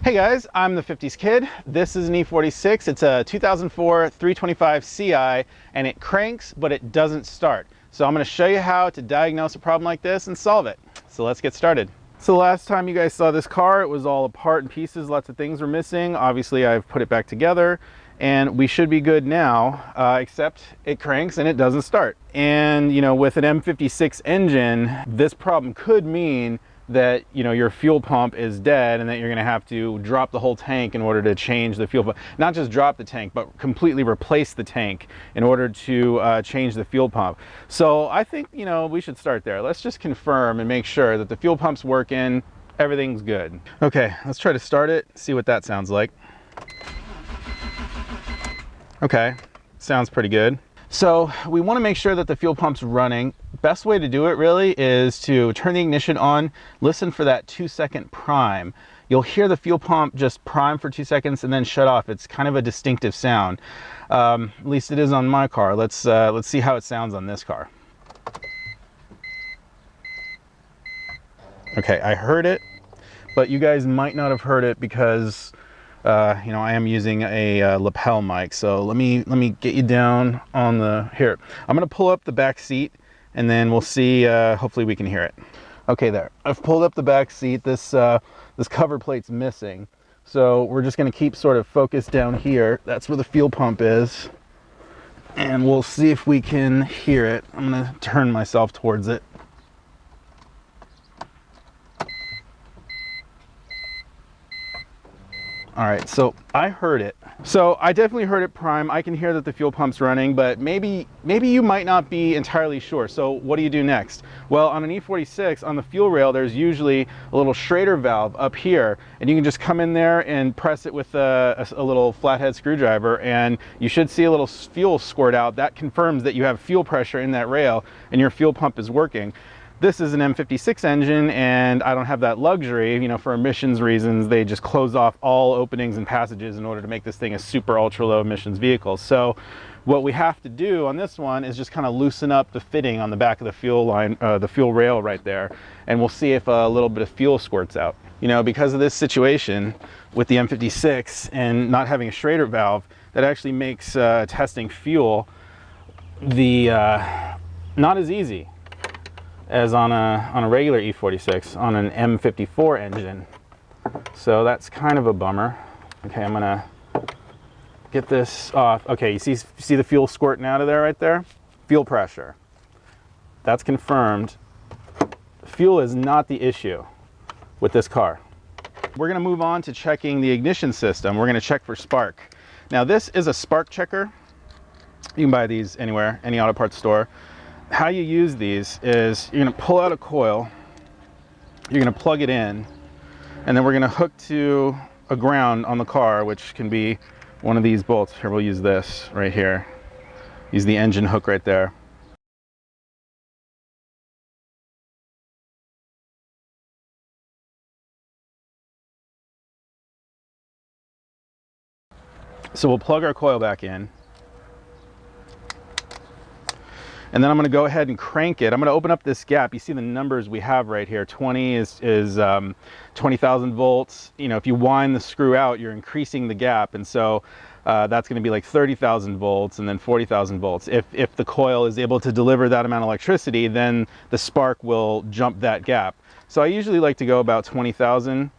Hey guys, I'm the 50s kid. This is an E46. It's a 2004 325 Ci and it cranks, but it doesn't start. So I'm going to show you how to diagnose a problem like this and solve it. So let's get started. So the last time you guys saw this car, it was all apart in pieces. Lots of things were missing. Obviously, I've put it back together and we should be good now, except it cranks and it doesn't start. And you know, with an M56 engine, this problem could mean that your fuel pump is dead and that you're going to have to drop the whole tank in order to change the fuel pump. Not just drop the tank, but completely replace the tank in order to change the fuel pump. So I think we should start there. Let's just confirm and make sure that the fuel pump's working, everything's good. Okay, let's try to start it, see what that sounds like. Okay, sounds pretty good. So we want to make sure that the fuel pump's running. Best way to do it really is to turn the ignition on, listen for that 2-second prime. You'll hear the fuel pump just prime for 2 seconds and then shut off. It's kind of a distinctive sound. At least it is on my car. Let's see how it sounds on this car. Okay, I heard it, but you guys might not have heard it because I am using a lapel mic. So let me get you down on here. I'm gonna pull up the back seat and then we'll see, hopefully we can hear it. Okay, there, I've pulled up the back seat. This cover plate's missing. So we're just gonna keep sort of focused down here. That's where the fuel pump is. And we'll see if we can hear it. I'm gonna turn myself towards it. All right, so I heard it. So I definitely heard it prime. I can hear that the fuel pump's running, but maybe you might not be entirely sure. So what do you do next? Well, on an E46, on the fuel rail, there's usually a little Schrader valve up here, and you can just come in there and press it with a little flathead screwdriver, and you should see a little fuel squirt out. That confirms that you have fuel pressure in that rail and your fuel pump is working. This is an M56 engine and I don't have that luxury. For emissions reasons, they just close off all openings and passages in order to make this thing a super ultra low emissions vehicle. So what we have to do on this one is just kind of loosen up the fitting on the back of the fuel line, the fuel rail right there, and we'll see if a little bit of fuel squirts out. Because of this situation with the M56 and not having a Schrader valve, that actually makes testing fuel not as easy as on a regular E46 on an M54 engine. So that's kind of a bummer. Okay, I'm gonna get this off. Okay, you see the fuel squirting out of there right there? Fuel pressure. That's confirmed. Fuel is not the issue with this car. We're gonna move on to checking the ignition system. We're gonna check for spark. Now this is a spark checker. You can buy these anywhere, any auto parts store. How you use these is you're going to pull out a coil, you're going to plug it in, and then we're going to hook to a ground on the car, which can be one of these bolts. Here, we'll use this right here. Use the engine hook right there. So we'll plug our coil back in. And then I'm going to go ahead and crank it. I'm going to open up this gap. You see the numbers we have right here. 20 is 20,000 volts. If you wind the screw out, you're increasing the gap. And so that's going to be like 30,000 volts and then 40,000 volts. If the coil is able to deliver that amount of electricity, then the spark will jump that gap. So I usually like to go about 20,000.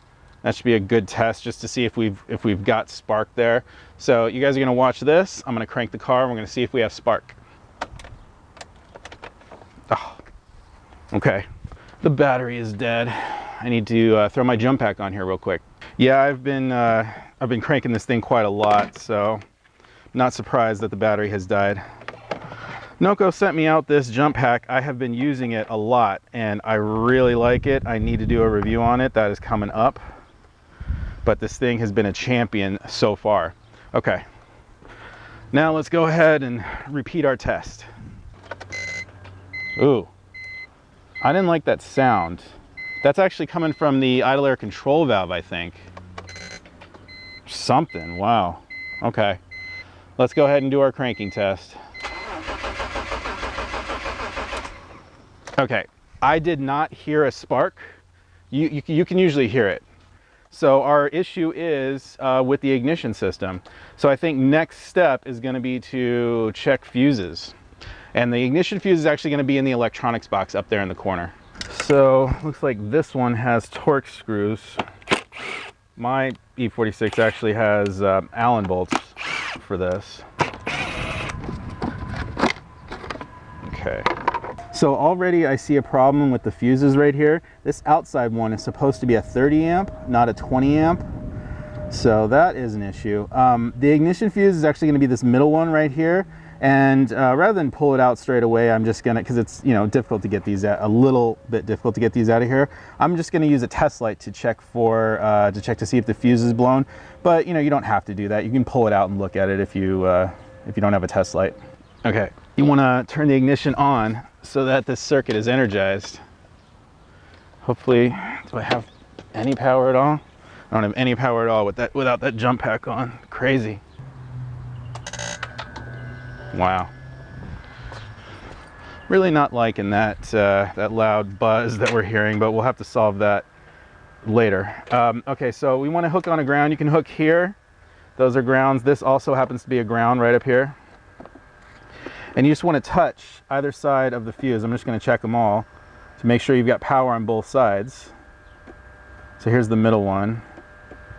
That should be a good test just to see if we've got spark there. So you guys are going to watch this. I'm going to crank the car and we're going to see if we have spark. Oh, okay, the battery is dead. I need to throw my jump pack on here real quick. Yeah, I've been cranking this thing quite a lot, so not surprised that the battery has died. Noco sent me out this jump pack. I have been using it a lot and I really like it. I need to do a review on it. That is coming up, but this thing has been a champion so far. Okay, now let's go ahead and repeat our test. Ooh, I didn't like that sound. That's actually coming from the idle air control valve, I think. Something, wow. Okay, let's go ahead and do our cranking test. Okay, I did not hear a spark. You can usually hear it. So our issue is with the ignition system. So I think next step is going to be to check fuses. And the ignition fuse is actually going to be in the electronics box up there in the corner. So looks like this one has Torx screws. My E46 actually has Allen bolts for this. Okay. So already I see a problem with the fuses right here. This outside one is supposed to be a 30 amp, not a 20 amp. So that is an issue. The ignition fuse is actually going to be this middle one right here. And rather than pull it out straight away, I'm just gonna, because it's, you know, difficult to get these out, a little bit difficult to get these out of here. I'm just gonna use a test light to check for, to see if the fuse is blown. But you know, you don't have to do that. You can pull it out and look at it if you don't have a test light. Okay, you wanna turn the ignition on so that this circuit is energized. Hopefully, do I have any power at all? I don't have any power at all without that jump pack on. Crazy. Wow. Really not liking that that loud buzz that we're hearing, but we'll have to solve that later. Okay, so we want to hook on a ground. You can hook here. Those are grounds. This also happens to be a ground right up here. And you just want to touch either side of the fuse. I'm just going to check them all to make sure you've got power on both sides. So here's the middle one.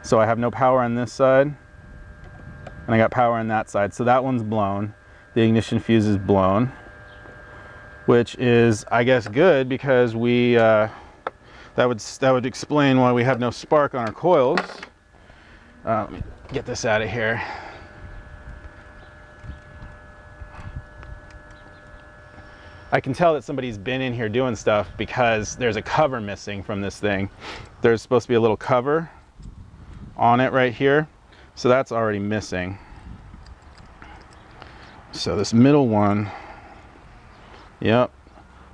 So I have no power on this side, and I got power on that side. So that one's blown. The ignition fuse is blown, which is, I guess, good, because we that would explain why we have no spark on our coils. Let me get this out of here. I can tell that somebody's been in here doing stuff because there's a cover missing from this thing. There's supposed to be a little cover on it right here, so that's already missing. So this middle one, yep,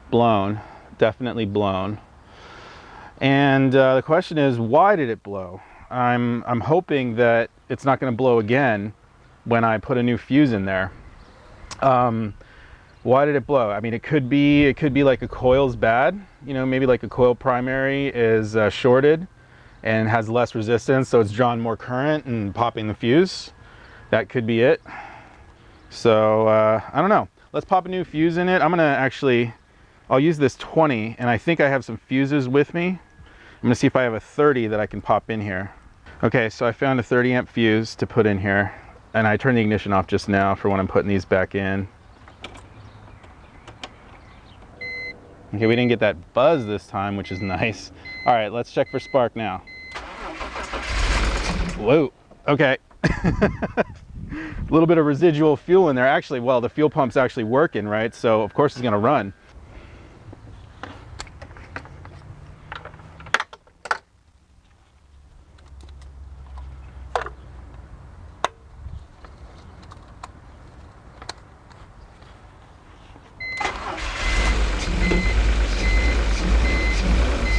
blown, definitely blown. And the question is, why did it blow? I'm hoping that it's not going to blow again when I put a new fuse in there. Why did it blow? I mean, it could be like a coil's bad. You know, maybe like a coil primary is shorted and has less resistance, so it's drawn more current and popping the fuse. That could be it. So I don't know. Let's pop a new fuse in it. I'll use this 20, and I think I have some fuses with me. I'm gonna see if I have a 30 that I can pop in here. Okay, so I found a 30 amp fuse to put in here, and I turned the ignition off just now for when I'm putting these back in. Okay, we didn't get that buzz this time, which is nice. All right, let's check for spark now. Whoa, okay. A little bit of residual fuel in there. Actually, well, the fuel pump's actually working, right? So of course it's gonna run.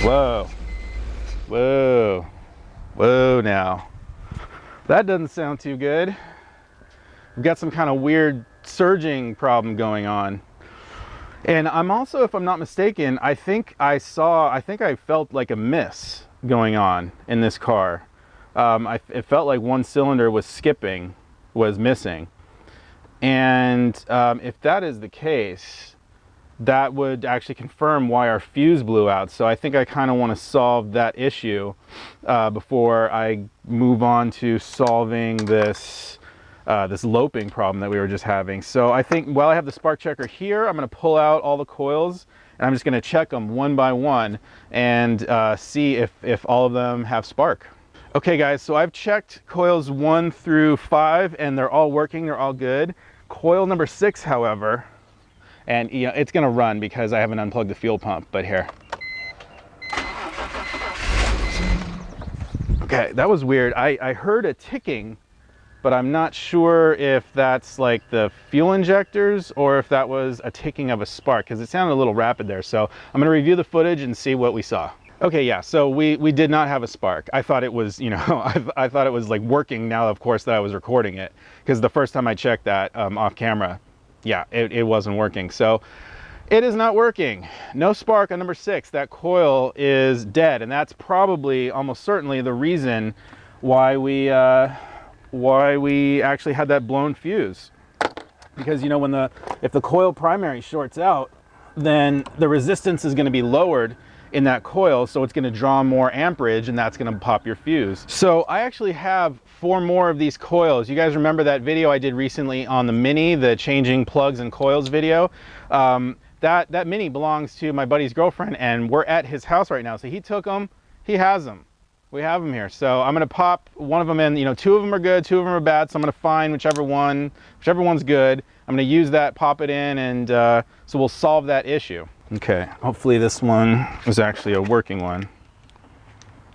Whoa, whoa, whoa now. That doesn't sound too good. We've got some kind of weird surging problem going on. And I'm also, if I'm not mistaken, I think I felt like a miss going on in this car. It felt like one cylinder was skipping, was missing. And if that is the case, that would actually confirm why our fuse blew out. So I think I kind of want to solve that issue before I move on to solving this this loping problem that we were just having. So I think while I have the spark checker here, I'm going to pull out all the coils, and I'm just going to check them one by one and see if all of them have spark. Okay guys, so I've checked coils 1 through 5 and they're all working, they're all good. Coil number 6, however, and you know, it's going to run because I haven't unplugged the fuel pump, but here. Okay, that was weird. I heard a ticking, but I'm not sure if that's like the fuel injectors or if that was a ticking of a spark, because it sounded a little rapid there. So I'm going to review the footage and see what we saw. Okay, yeah, so we did not have a spark. I thought it was, you know, I thought it was like working now, of course, that I was recording it, because the first time I checked that off camera, yeah, it wasn't working. So It is not working. No spark on number 6. That coil is dead, and that's probably, almost certainly, the reason why we actually had that blown fuse. Because, you know, if the coil primary shorts out, then the resistance is going to be lowered in that coil, so it's going to draw more amperage, and that's going to pop your fuse. So I actually have 4 more of these coils. You guys remember that video I did recently on the Mini, the changing plugs and coils video? That Mini belongs to my buddy's girlfriend, and we're at his house right now. So he took them, he has them. We have them here. So I'm going to pop one of them in. You know, 2 of them are good, 2 of them are bad. So I'm going to find whichever one's good. I'm going to use that, pop it in, and so we'll solve that issue. Okay, hopefully this one is actually a working one.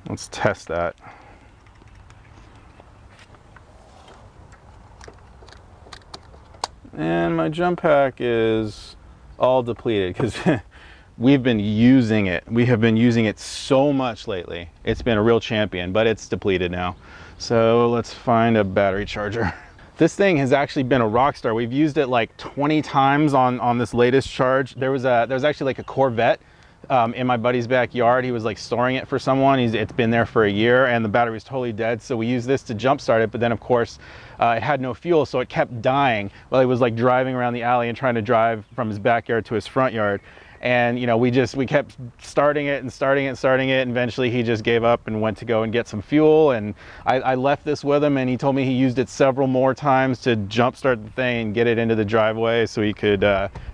Let's test that. And my jump pack is all depleted because we've been using it. We have been using it so much lately. It's been a real champion, but it's depleted now. So let's find a battery charger. This thing has actually been a rock star. We've used it like 20 times on this latest charge. There was actually like a Corvette in my buddy's backyard. He was like storing it for someone. It's been there for a year, and the battery was totally dead. So we used this to jump start it, but then of course it had no fuel, so it kept dying while he was like driving around the alley and trying to drive from his backyard to his front yard. And you know, we kept starting it, and eventually he just gave up and went to go and get some fuel. And I left this with him, and he told me he used it several more times to jump start the thing and get it into the driveway so he could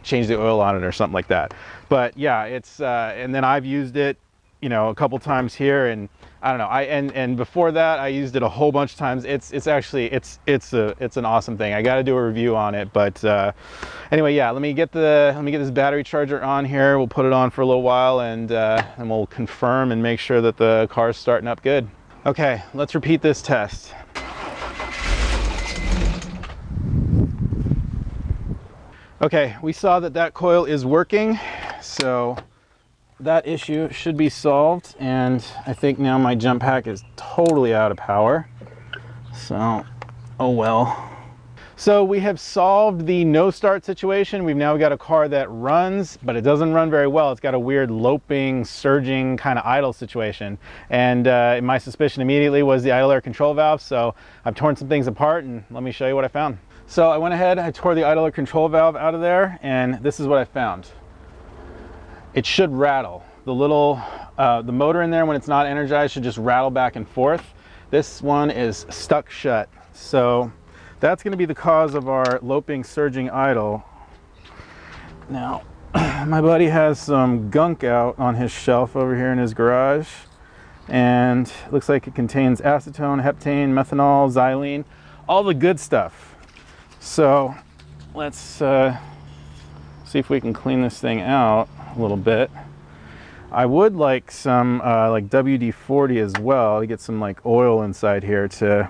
change the oil on it or something like that. But yeah, it's and then I've used it, you know, a couple times here, and I don't know, and before that I used it a whole bunch of times. It's an awesome thing. I got to do a review on it, but anyway, yeah, let me get this battery charger on here. We'll put it on for a little while, and we'll confirm and make sure that the car's starting up good. Okay, let's repeat this test. Okay, we saw that coil is working, so that issue should be solved, and I think now my jump pack is totally out of power. So, oh well. So we have solved the no start situation. We've now got a car that runs, but it doesn't run very well. It's got a weird loping, surging kind of idle situation. And my suspicion immediately was the idle air control valve. So I've torn some things apart, and let me show you what I found. So I went ahead, I tore the idle air control valve out of there, and this is what I found. It should rattle. The motor in there, when it's not energized, should just rattle back and forth. This one is stuck shut. So that's going to be the cause of our loping, surging idle. Now, my buddy has some gunk out on his shelf over here in his garage, and it looks like it contains acetone, heptane, methanol, xylene, all the good stuff. So let's see if we can clean this thing out a little bit. I would like some like WD-40 as well to get some like oil inside here to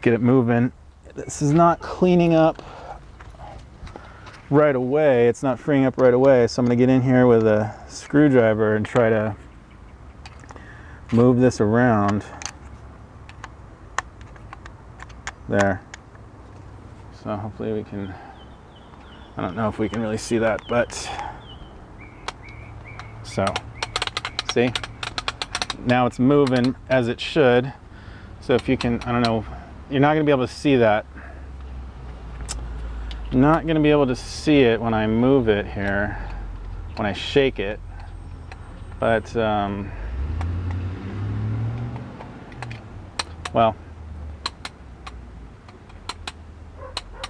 get it moving. This is not cleaning up right away. It's not freeing up right away. So I'm going to get in here with a screwdriver and try to move this around. There. So hopefully we can, I don't know if we can really see that, but so see, now it's moving as it should. So if you can, I don't know, you're not going to be able to see that. Not going to be able to see it when I move it here, when I shake it, but well,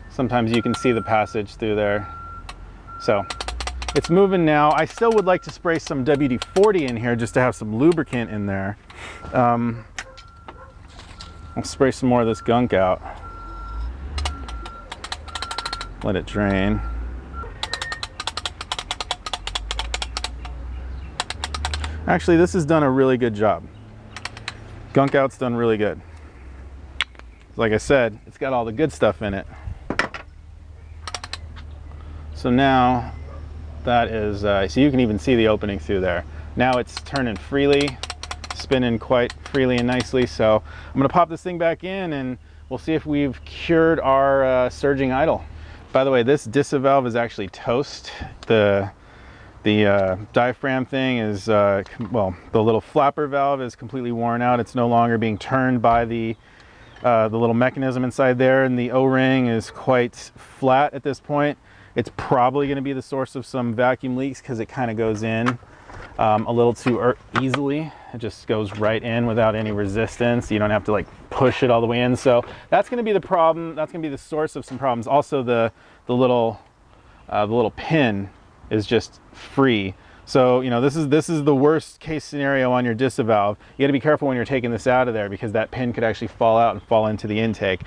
sometimes you can see the passage through there. So it's moving now. I still would like to spray some WD-40 in here just to have some lubricant in there. I'll spray some more of this gunk out. Let it drain. Actually, this has done a really good job. Gunk out's done really good. Like I said, it's got all the good stuff in it. So now that is, so you can even see the opening through there. Now it's turning freely, spinning quite freely and nicely. So I'm gonna pop this thing back in and we'll see if we've cured our surging idle. By the way, this DISA valve is actually toast. The diaphragm thing is, well, the little flapper valve is completely worn out. It's no longer being turned by the little mechanism inside there, and the O-ring is quite flat at this point. It's probably going to be the source of some vacuum leaks because it kind of goes in a little too easily. It just goes right in without any resistance. You don't have to like push it all the way in. So that's going to be the problem. That's going to be the source of some problems. Also, the little pin is just free. So, you know, this is the worst case scenario on your DISA valve. You got to be careful when you're taking this out of there because that pin could actually fall out and fall into the intake.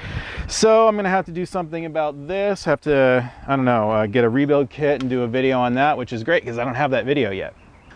So I'm going to have to do something about this. Have to, I don't know, get a rebuild kit and do a video on that, which is great because I don't have that video yet.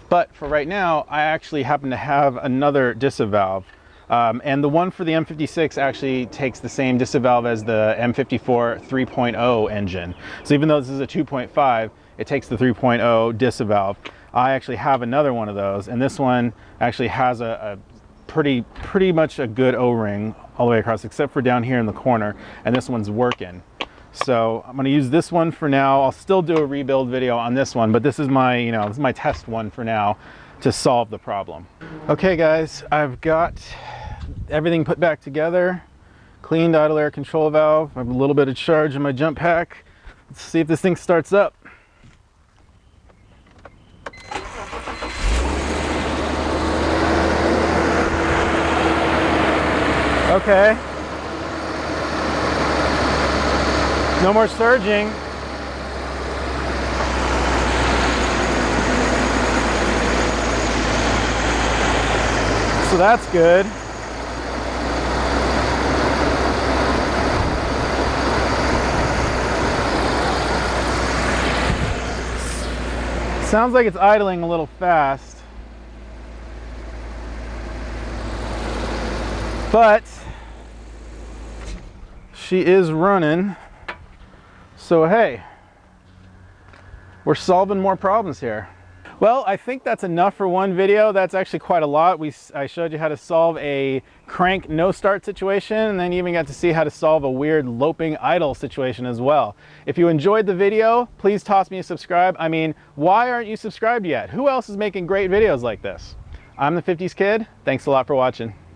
But for right now, I actually happen to have another DISA valve. And the one for the M56 actually takes the same DISA valve as the M54 3.0 engine. So even though this is a 2.5, it takes the 3.0 DISA valve. I actually have another one of those, and this one actually has a pretty much a good O-ring all the way across, except for down here in the corner, and this one's working. So I'm going to use this one for now. I'll still do a rebuild video on this one, but this is my, you know, this is my test one for now to solve the problem. Okay guys, I've got everything put back together, cleaned idle air control valve. I have a little bit of charge in my jump pack. Let's see if this thing starts up. Okay. No more surging. So that's good. Sounds like it's idling a little fast. But she is running. So hey, we're solving more problems here. Well, I think that's enough for one video. That's actually quite a lot. I showed you how to solve a crank no start situation, and then you even got to see how to solve a weird loping idle situation as well. If you enjoyed the video, please toss me a subscribe. I mean, why aren't you subscribed yet? Who else is making great videos like this? I'm the 50s Kid. Thanks a lot for watching.